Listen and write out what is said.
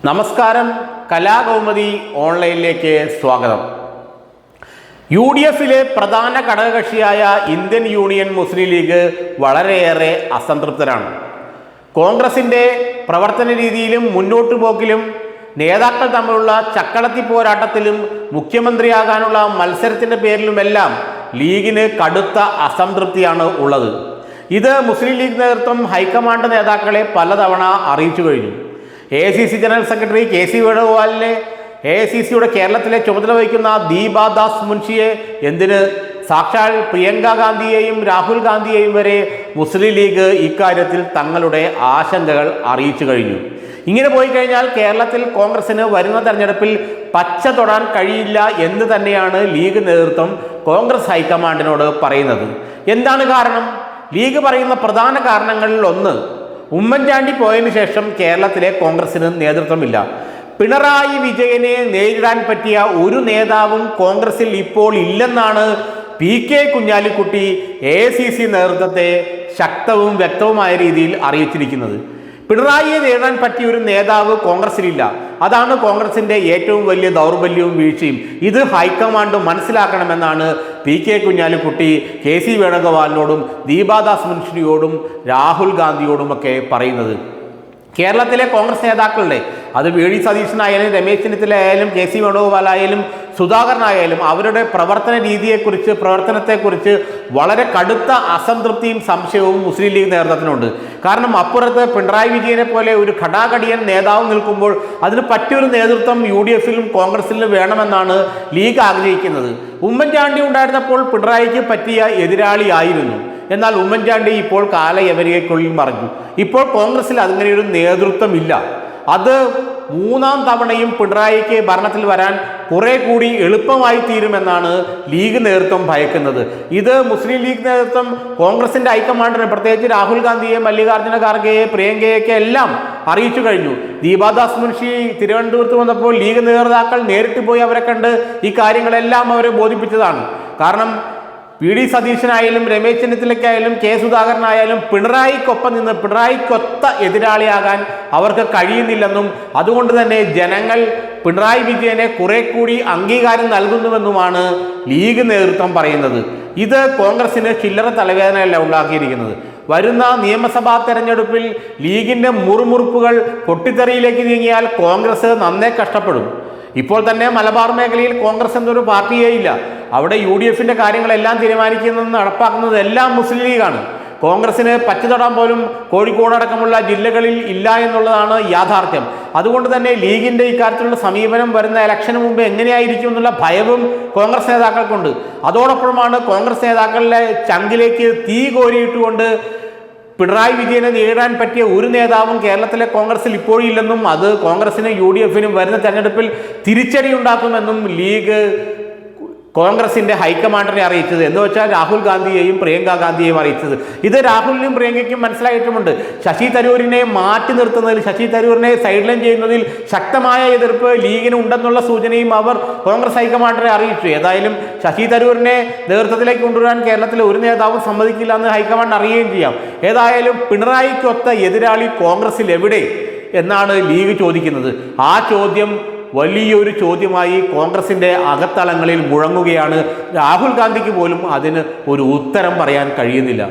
നമസ്കാരം, കലാകൗമുദി ഓൺലൈനിലേക്ക് സ്വാഗതം. UDFിലെ പ്രധാന ഘടകകക്ഷിയായ ഇന്ത്യൻ യൂണിയൻ മുസ്ലിം ലീഗ് വളരെയേറെ അസംതൃപ്തരാണ്. കോൺഗ്രസിൻ്റെ പ്രവർത്തന രീതിയിലും മുന്നോട്ടു പോക്കിലും നേതാക്കൾ തമ്മിലുള്ള ചക്കളത്തി പോരാട്ടത്തിലും മുഖ്യമന്ത്രിയാകാനുള്ള മത്സരത്തിൻ്റെ പേരിലുമെല്ലാം ലീഗിന് കടുത്ത അസംതൃപ്തിയാണ് ഉള്ളത്. ഇത് മുസ്ലിം ലീഗ് നേതൃത്വം ഹൈക്കമാൻഡ് നേതാക്കളെ പലതവണ അറിയിച്ചു കഴിഞ്ഞു. AICC ജനറൽ സെക്രട്ടറി KC വേണുഗോപാലിനെ AICCയുടെ കേരളത്തിലെ ചുമതല വഹിക്കുന്ന ദീപാദാസ് മുൻഷിയെ എന്തിന് സാക്ഷാൽ പ്രിയങ്ക ഗാന്ധിയെയും രാഹുൽ ഗാന്ധിയെയും വരെ മുസ്ലിം ലീഗ് ഇക്കാര്യത്തിൽ തങ്ങളുടെ ആശങ്കകൾ അറിയിച്ചു കഴിഞ്ഞു. ഇങ്ങനെ പോയി കഴിഞ്ഞാൽ കേരളത്തിൽ കോൺഗ്രസിന് വരുന്ന തെരഞ്ഞെടുപ്പിൽ പച്ച തൊടാൻ കഴിയില്ല എന്ന് തന്നെയാണ് ലീഗ് നേതൃത്വം കോൺഗ്രസ് ഹൈക്കമാൻഡിനോട് പറയുന്നത്. എന്താണ് കാരണം? ലീഗ് പറയുന്ന പ്രധാന കാരണങ്ങളിൽ ഒന്ന്, ഉമ്മൻചാണ്ടി പോയതിനു ശേഷം കേരളത്തിലെ കോൺഗ്രസിന് നേതൃത്വമില്ല. പിണറായി വിജയനെ നേരിടാൻ പറ്റിയ ഒരു നേതാവും കോൺഗ്രസിൽ ഇപ്പോൾ ഇല്ലെന്നാണ് PK കുഞ്ഞാലിക്കുട്ടി AICC നേതൃത്വത്തെ ശക്തവും വ്യക്തവുമായ രീതിയിൽ അറിയിച്ചിരിക്കുന്നത്. പിണറായിയെ നേരിടാൻ പറ്റിയ ഒരു നേതാവ് കോൺഗ്രസിലില്ല. അതാണ് കോൺഗ്രസിൻ്റെ ഏറ്റവും വലിയ ദൗർബല്യവും വീഴ്ചയും. ഇത് ഹൈക്കമാൻഡ് മനസ്സിലാക്കണമെന്നാണ് PK കുഞ്ഞാലിക്കുട്ടി KC വേണുഗോപാലിനോടും ദീപാദാസ് മുൻഷിയോടും രാഹുൽ ഗാന്ധിയോടുമൊക്കെ പറയുന്നത്. കേരളത്തിലെ കോൺഗ്രസ് നേതാക്കളുടെ, അത് VD സതീശനായാലും രമേശ് ചെന്നിത്തലയായാലും KC വേണുഗോപാലായാലും സുധാകരനായാലും അവരുടെ പ്രവർത്തന രീതിയെക്കുറിച്ച്, പ്രവർത്തനത്തെക്കുറിച്ച് വളരെ കടുത്ത അസംതൃപ്തിയും സംശയവും മുസ്ലിം ലീഗ് നേതൃത്വത്തിനുണ്ട്. കാരണം അപ്പുറത്ത് പിണറായി വിജയനെ പോലെ ഒരു ഘടാഘടിയൻ നേതാവ് നിൽക്കുമ്പോൾ അതിന് പറ്റിയൊരു നേതൃത്വം UDFിലും കോൺഗ്രസിലും വേണമെന്നാണ് ലീഗ് ആഗ്രഹിക്കുന്നത്. ഉമ്മൻചാണ്ടി ഉണ്ടായിരുന്നപ്പോൾ പിണറായിക്ക് പറ്റിയ എതിരാളിയായിരുന്നു. എന്നാൽ ഉമ്മൻചാണ്ടി ഇപ്പോൾ കാലയവരികയ്ക്കുള്ളിൽ മറിഞ്ഞു. ഇപ്പോൾ കോൺഗ്രസിൽ അങ്ങനെയൊരു നേതൃത്വമില്ല. അത് മൂന്നാം തവണയും പിണറായിക്ക് ഭരണത്തിൽ വരാൻ കുറെ കൂടി എളുപ്പമായി തീരുമെന്നാണ് ലീഗ് നേതൃത്വം ഭയക്കുന്നത്. ഇത് മുസ്ലിം ലീഗ് നേതൃത്വം കോൺഗ്രസിൻ്റെ ഹൈക്കമാൻഡിനെ, പ്രത്യേകിച്ച് രാഹുൽ ഗാന്ധിയെ, മല്ലികാർജ്ജുന ഖാർഗെയെ, പ്രിയങ്കയൊക്കെ എല്ലാം അറിയിച്ചു കഴിഞ്ഞു. ദീപാദാസ് മുൻഷി തിരുവനന്തപുരത്ത് വന്നപ്പോൾ ലീഗ് നേതാക്കൾ നേരിട്ട് പോയി അവരെ കണ്ട് ഈ കാര്യങ്ങളെല്ലാം അവരെ ബോധിപ്പിച്ചതാണ്. കാരണം VD സതീശനായാലും രമേശ് ചെന്നിത്തലയ്ക്കായാലും K സുധാകരനായാലും പിണറായിക്കൊപ്പം നിന്ന് പിണറായിക്കൊത്ത എതിരാളിയാകാൻ അവർക്ക് കഴിയുന്നില്ലെന്നും അതുകൊണ്ട് തന്നെ ജനങ്ങൾ പിണറായി വിജയനെ കുറെ കൂടി അംഗീകാരം നൽകുന്നുവെന്നുമാണ് ലീഗ് നേതൃത്വം പറയുന്നത്. ഇത് കോൺഗ്രസിന് ചില്ലറ തലവേദനയല്ല ഉണ്ടാക്കിയിരിക്കുന്നത്. വരുന്ന നിയമസഭാ തെരഞ്ഞെടുപ്പിൽ ലീഗിൻ്റെ മുറുമുറുപ്പുകൾ പൊട്ടിത്തെറിയിലേക്ക് നീങ്ങിയാൽ കോൺഗ്രസ് നന്നേ കഷ്ടപ്പെടും. ഇപ്പോൾ തന്നെ മലബാർ മേഖലയിൽ കോൺഗ്രസ് എന്നൊരു പാർട്ടിയേ ഇല്ല. അവിടെ UDFിൻ്റെ കാര്യങ്ങളെല്ലാം തീരുമാനിക്കുന്നതും നടപ്പാക്കുന്നതും എല്ലാം മുസ്ലിം ലീഗാണ്. കോൺഗ്രസിന് പറ്റുതൊടാൻ പോലും കോഴിക്കോട് അടക്കമുള്ള ജില്ലകളിൽ ഇല്ല എന്നുള്ളതാണ് യാഥാർത്ഥ്യം. അതുകൊണ്ട് തന്നെ ലീഗിൻ്റെ ഇക്കാര്യത്തിലുള്ള സമീപനം വരുന്ന ഇലക്ഷന് മുമ്പ് എങ്ങനെയായിരിക്കും എന്നുള്ള ഭയവും കോൺഗ്രസ് നേതാക്കൾക്കുണ്ട്. അതോടൊപ്പമാണ് കോൺഗ്രസ് നേതാക്കളുടെ ചങ്കിലേക്ക് തീ കോരിയിട്ടുകൊണ്ട് പിണറായി വിജയനെ നേരിടാൻ പറ്റിയ ഒരു നേതാവും കേരളത്തിലെ കോൺഗ്രസിൽ ഇപ്പോഴില്ലെന്നും അത് കോൺഗ്രസിനും UDFിനും വരുന്ന തെരഞ്ഞെടുപ്പിൽ തിരിച്ചടി ഉണ്ടാക്കുമെന്നും ലീഗ് കോൺഗ്രസിൻ്റെ ഹൈക്കമാൻഡിനെ അറിയിച്ചത്. എന്ന് വെച്ചാൽ രാഹുൽ ഗാന്ധിയെയും പ്രിയങ്ക ഗാന്ധിയെയും അറിയിച്ചത്. ഇത് രാഹുലിനും പ്രിയങ്കയ്ക്കും മനസ്സിലായിട്ടുമുണ്ട്. ശശി തരൂരിനെ മാറ്റി നിർത്തുന്നതിൽ, ശശി തരൂരിനെ സൈഡ് ലൈൻ ചെയ്യുന്നതിൽ ശക്തമായ എതിർപ്പ് ലീഗിന് ഉണ്ടെന്നുള്ള സൂചനയും അവർ കോൺഗ്രസ് ഹൈക്കമാൻഡിനെ അറിയിച്ചു. ഏതായാലും ശശി തരൂരിനെ നേതൃത്വത്തിലേക്ക് കൊണ്ടുവരാൻ കേരളത്തിലെ ഒരു നേതാവും സമ്മതിക്കില്ല എന്ന് ഹൈക്കമാൻഡ് അറിയുകയും ചെയ്യാം. ഏതായാലും പിണറായിക്കൊത്ത എതിരാളി കോൺഗ്രസിൽ എവിടെ എന്നാണ് ലീഗ് ചോദിക്കുന്നത്. ആ ചോദ്യം വലിയൊരു ചോദ്യമായി കോൺഗ്രസിൻ്റെ അകത്തളങ്ങളിൽ മുഴങ്ങുകയാണ്. രാഹുൽ ഗാന്ധിക്ക് പോലും അതിന് ഒരു ഉത്തരം പറയാൻ കഴിയുന്നില്ല.